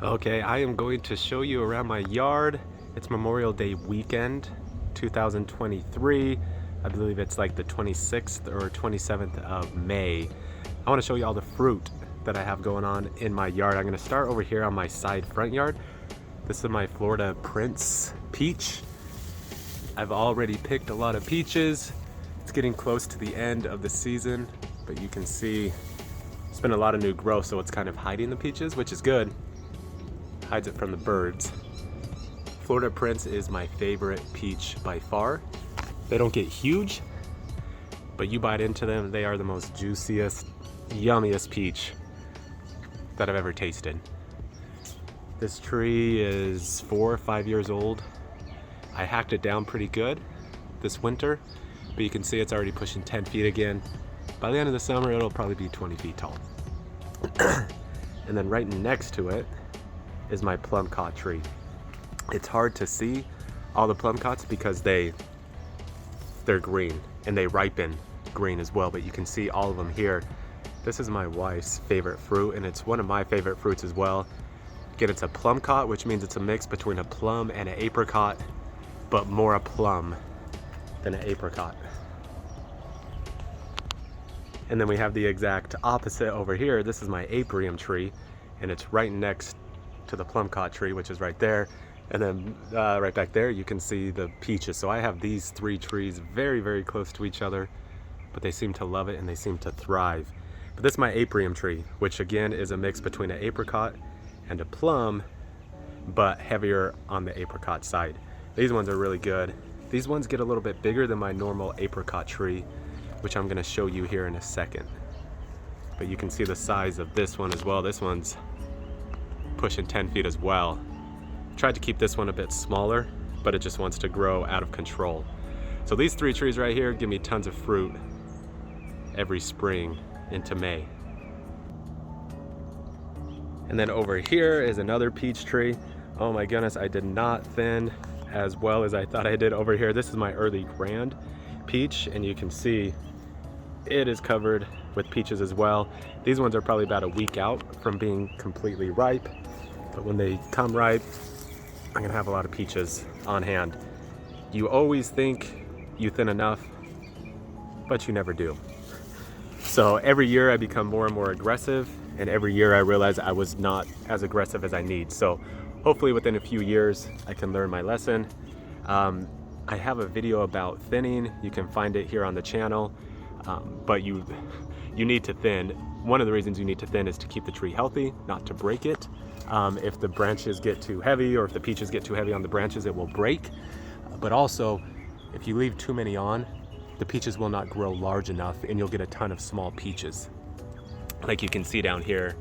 Okay, I am going to show you around my yard. It's Memorial Day weekend, 2023. I believe it's like the 26th or 27th of May. I want to show you all the fruit that I have going on in my yard. I'm going to start over here on my side front yard. This is my Florida Prince peach. I've already picked a lot of peaches. It's getting close to the end of the season, but you can see it's been a lot of new growth, so it's kind of hiding the peaches, which is good. Hides it from the birds. Florida Prince is my favorite peach by far. They don't get huge, but you bite into them, they are the most juiciest, yummiest peach that I've ever tasted. This tree is 4 or 5 years old. I hacked it down pretty good this winter, but you can see it's already pushing 10 feet again. By the end of the summer, it'll probably be 20 feet tall. And then right next to it is my plum cot tree. It's hard to see all the plum cots because they're green and they ripen green as well, but you can see all of them here. This is my wife's favorite fruit, and it's one of my favorite fruits as well. Again, it's a plum cot, which means it's a mix between a plum and an apricot, but more a plum than an apricot. And then we have the exact opposite over here. This is my aprium tree, and it's right next to the plum cot tree, which is right there. And then right back there, you can see the peaches. So I have these 3 trees very, very close to each other, but they seem to love it and they seem to thrive. But this is my aprium tree, which again is a mix between an apricot and a plum, but heavier on the apricot side. These ones are really good. These ones get a little bit bigger than my normal apricot tree, which I'm gonna show you here in a second. But you can see the size of this one as well. This one's pushing 10 feet as well. Tried to keep this one a bit smaller, but it just wants to grow out of control. So these 3 trees right here give me tons of fruit every spring into May. And then over here is another peach tree. Oh my goodness, I did not thin as well as I thought I did over here. This is my early grand peach, and you can see it is covered with peaches as well. These ones are probably about a week out from being completely ripe, but when they come ripe, I'm gonna have a lot of peaches on hand. You always think you thin enough, but you never do. So every year I become more and more aggressive, and every year I realize I was not as aggressive as I need. So hopefully within a few years I can learn my lesson. I have a video about thinning. You can find it here on the channel, but you need to thin. One of the reasons you need to thin is to keep the tree healthy, not to break it. If the branches get too heavy, or if the peaches get too heavy on the branches, it will break. But also, if you leave too many on, the peaches will not grow large enough and you'll get a ton of small peaches. Like you can see down here,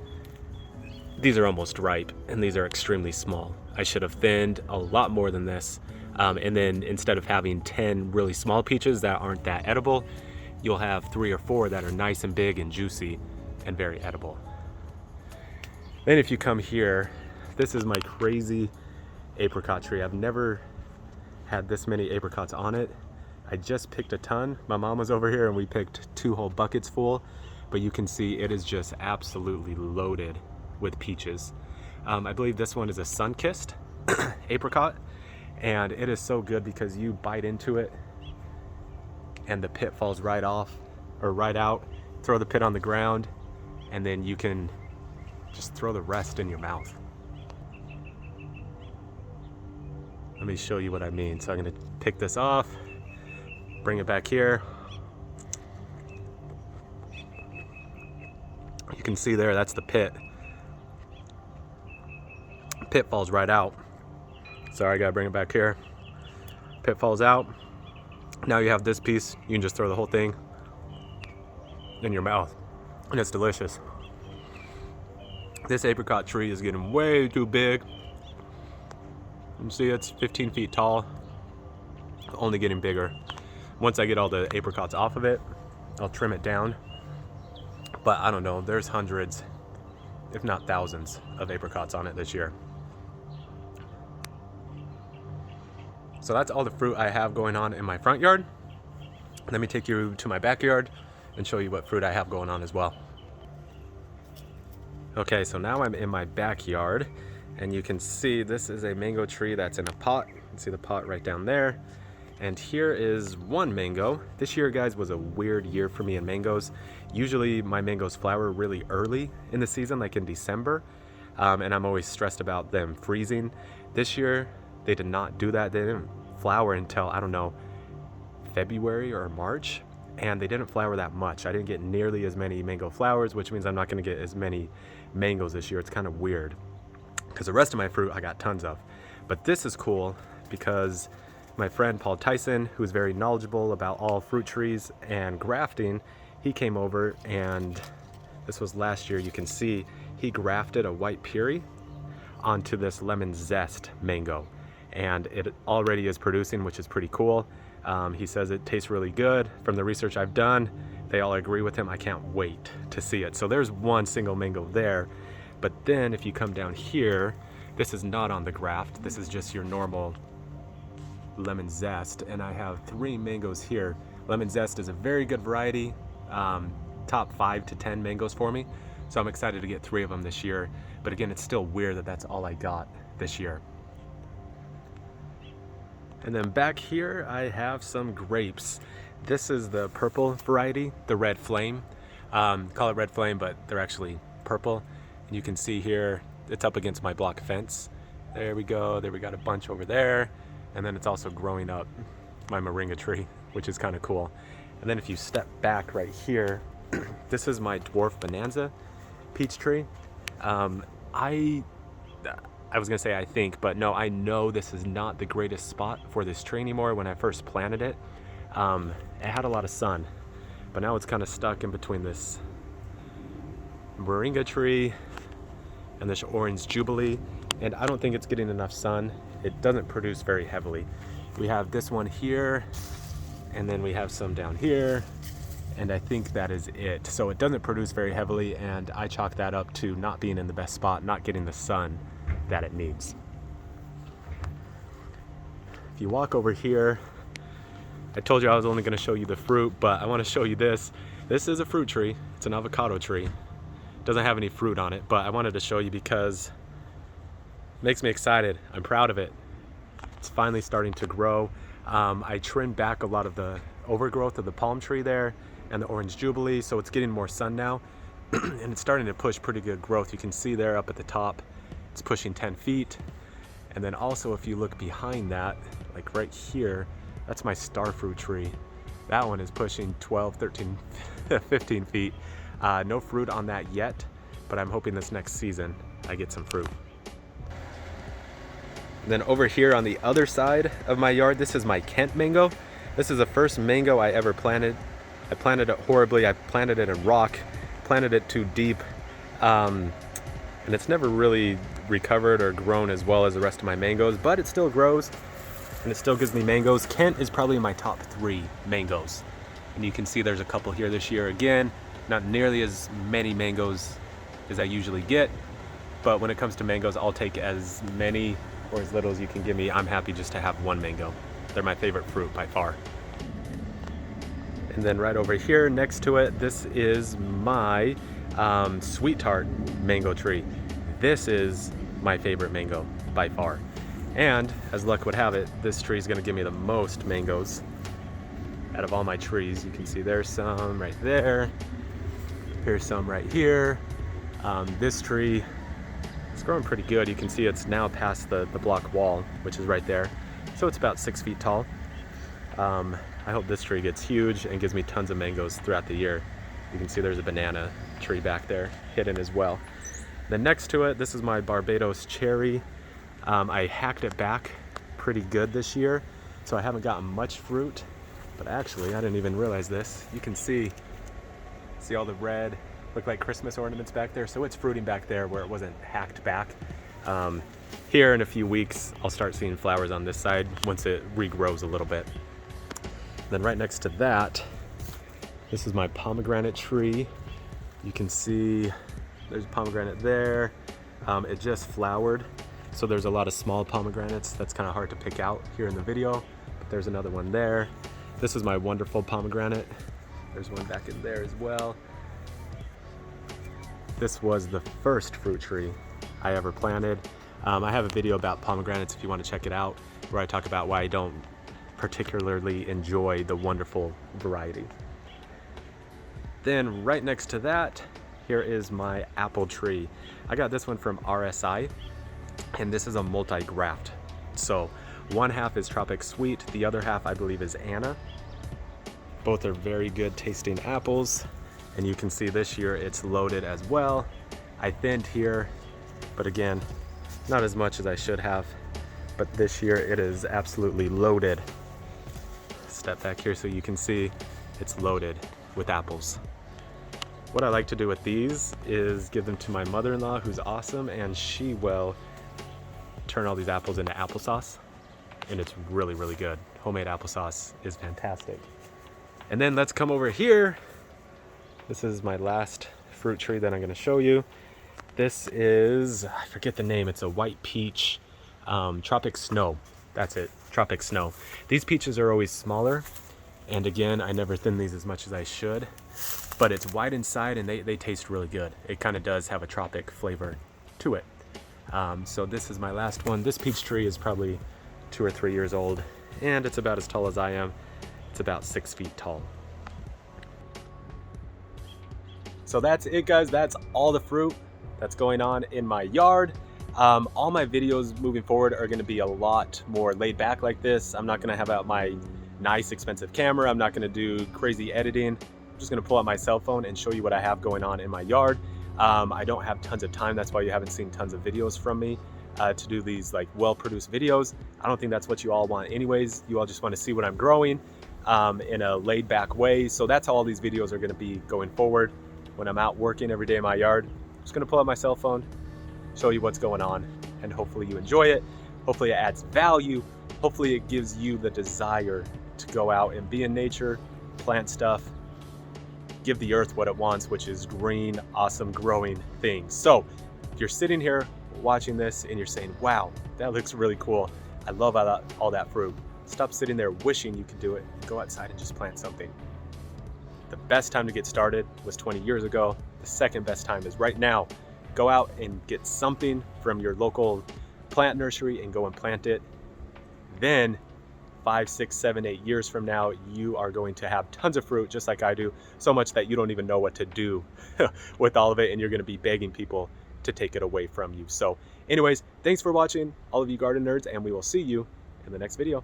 these are almost ripe and these are extremely small. I should have thinned a lot more than this. And then instead of having 10 really small peaches that aren't that edible, you'll have 3 or 4 that are nice and big and juicy and very edible. Then if you come here, this is my crazy apricot tree. I've never had this many apricots on it. I just picked a ton. My mom was over here and we picked 2 whole buckets full, but you can see it is just absolutely loaded with peaches. I believe this one is a sun-kissed apricot, and it is so good because you bite into it and the pit falls right off or right out. Throw the pit on the ground, and then you can just throw the rest in your mouth. Let me show you what I mean. So I'm gonna pick this off, bring it back here. You can see there, that's the pit. Pit falls right out. Sorry, I gotta bring it back here. Pit falls out. Now you have this piece, you can just throw the whole thing in your mouth, and it's delicious. This apricot tree is getting way too big. You see it's 15 feet tall, only getting bigger. Once I get all the apricots off of it, I'll trim it down. But I don't know, there's hundreds, if not thousands, of apricots on it this year. So that's all the fruit I have going on in my front yard. Let me take you to my backyard and show you what fruit I have going on as well. Okay, so now I'm in my backyard, And you can see this is a mango tree that's in a pot. You can see the pot right down there. And here is one mango. This year, guys, was a weird year for me in mangoes. Usually my mangoes flower really early in the season, like in December. And I'm always stressed about them freezing. This year, they did not do that. They didn't flower until, I don't know, February or March. And they didn't flower that much. I didn't get nearly as many mango flowers, which means I'm not gonna get as many mangoes this year. It's kind of weird, because the rest of my fruit I got tons of. But this is cool because my friend Paul Tyson, who's very knowledgeable about all fruit trees and grafting, he came over, and this was last year. You can see he grafted a white puri onto this lemon zest mango, and it already is producing, which is pretty cool. He says it tastes really good. From the research I've done, they all agree with him. I can't wait to see it. So there's one single mango there. But then if you come down here, this is not on the graft. This is just your normal lemon zest. And I have 3 mangoes here. Lemon zest is a very good variety. Top 5 to 10 mangoes for me. So I'm excited to get 3 of them this year. But again, it's still weird that that's all I got this year. And then back here, I have some grapes. This is the purple variety, the red flame. Call it red flame, but they're actually purple. And you can see here, it's up against my block fence. There we go. There we got a bunch over there. And then it's also growing up my moringa tree, which is kind of cool. And then if you step back right here, this is my dwarf bonanza peach tree. I was gonna say I think, but no, I know this is not the greatest spot for this tree anymore. When I first planted it, it had a lot of sun, but now it's kind of stuck in between this moringa tree and this orange jubilee, and I don't think it's getting enough sun. It doesn't produce very heavily. We have this one here, and then we have some down here, and I think that is it. So it doesn't produce very heavily, and I chalk that up to not being in the best spot, not getting the sun that it needs. If you walk over here, I told you I was only going to show you the fruit, but I want to show you this. This is a fruit tree. It's an avocado tree. It doesn't have any fruit on it, but I wanted to show you because it makes me excited. I'm proud of it. It's finally starting to grow. I trimmed back a lot of the overgrowth of the palm tree there and the orange jubilee, so it's getting more sun now. And it's starting to push pretty good growth. You can see there up at the top, it's pushing 10 feet. And then also if you look behind that, like right here, that's my star fruit tree. That one is pushing 12, 13, 15 feet. No fruit on that yet, but I'm hoping this next season I get some fruit. And then over here on the other side of my yard, this is my Kent mango. This is the first mango I ever planted. I planted it horribly. I planted it in rock, planted it too deep. And it's never really recovered or grown as well as the rest of my mangoes, but it still grows and it still gives me mangoes. Kent is probably my top 3 mangoes. And you can see there's a couple here this year. Again, not nearly as many mangoes as I usually get, but when it comes to mangoes, I'll take as many or as little as you can give me. I'm happy just to have 1 mango. They're my favorite fruit by far. And then right over here next to it, this is my sweet tart mango tree. This is my favorite mango by far. And as luck would have it, this tree is gonna give me the most mangoes out of all my trees. You can see there's some right there. Here's some right here. This tree, it's growing pretty good. You can see it's now past the block wall, which is right there. So it's about 6 feet tall. I hope this tree gets huge and gives me tons of mangoes throughout the year. You can see there's a banana tree back there hidden as well. Then next to it, this is my Barbados cherry. I hacked it back pretty good this year, so I haven't gotten much fruit, but actually I didn't even realize this. You can see all the red, look like Christmas ornaments back there, so it's fruiting back there where it wasn't hacked back. Here in a few weeks, I'll start seeing flowers on this side once it regrows a little bit. Then right next to that, this is my pomegranate tree. You can see there's a pomegranate there. It just flowered, so there's a lot of small pomegranates. That's kind of hard to pick out here in the video, but there's another one there. This is my wonderful pomegranate. There's one back in there as well. This was the first fruit tree I ever planted. I have a video about pomegranates if you want to check it out, where I talk about why I don't particularly enjoy the wonderful variety. Then right next to that, here is my apple tree. I got this one from RSI, and this is a multi-graft. So one half is Tropic Sweet, the other half I believe is Anna. Both are very good tasting apples, and you can see this year it's loaded as well. I thinned here, but again, not as much as I should have, but this year it is absolutely loaded. Step back here so you can see it's loaded with apples. What I like to do with these is give them to my mother-in-law, who's awesome, and she will turn all these apples into applesauce, and it's really, really good. Homemade applesauce is fantastic. And then let's come over here. This is my last fruit tree that I'm gonna show you. This is, I forget the name, it's a white peach, Tropic Snow. That's it, Tropic Snow. These peaches are always smaller, and again, I never thin these as much as I should, but it's white inside and they taste really good. It kind of does have a tropic flavor to it. So this is my last one. This peach tree is probably 2 or 3 years old, and it's about as tall as I am. It's about 6 feet tall. So that's it, guys. That's all the fruit that's going on in my yard. All my videos moving forward are gonna be a lot more laid back like this. I'm not gonna have out my nice expensive camera. I'm not gonna do crazy editing. I'm just gonna pull out my cell phone and show you what I have going on in my yard. I don't have tons of time. That's why you haven't seen tons of videos from me to do these like well-produced videos. I don't think that's what you all want anyways. You all just want to see what I'm growing in a laid back way. So that's how all these videos are gonna be going forward. When I'm out working every day in my yard, I'm just gonna pull out my cell phone, show you what's going on, and hopefully you enjoy it. Hopefully it adds value. Hopefully it gives you the desire to go out and be in nature, plant stuff, give the earth what it wants, which is green, awesome, growing things. So if you're sitting here watching this and you're saying, wow, that looks really cool, I love all that fruit, stop sitting there wishing you could do it. Go outside and just plant something. The best time to get started was 20 years ago. The second best time is right now. Go out and get something from your local plant nursery and go and plant it. Then 5, 6, 7, 8 years from now, you are going to have tons of fruit just like I do, so much that you don't even know what to do with all of it, and you're gonna be begging people to take it away from you. So anyways, thanks for watching, all of you garden nerds, and we will see you in the next video.